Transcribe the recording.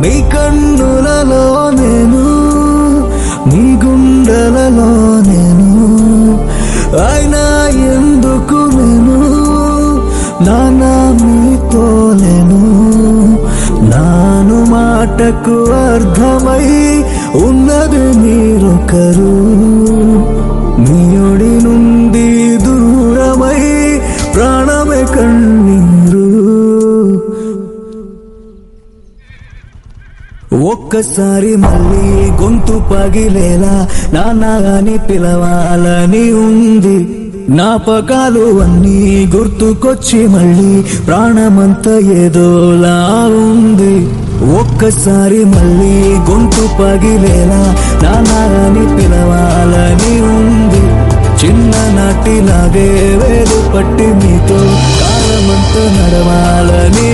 నీ కన్నులలో నేను, నీ గుండెలలో నేను, అయినా ఎందుకు నేను నానా మీతోలేను. నాను మాటకు అర్థమై ఉన్నది మీరొకరు, మీడి నుండి దూరమై ప్రాణమే కన్నీరు. ఒక్కసారి మళ్ళీ గొంతు పగిలేలా నాన్న అని పిలవాలని ఉంది. జ్ఞాపకాలు అన్నీ గుర్తుకొచ్చి మళ్ళీ ప్రాణమంతా ఏదోలా ఉంది. ఒక్కసారి మళ్ళీ గొంతు పగిలేలా నాన్న అని పిలవాలని ఉంది. చిన్ననాటిలాగే వేలు పట్టి మీతో కాలమంతా నడవాలని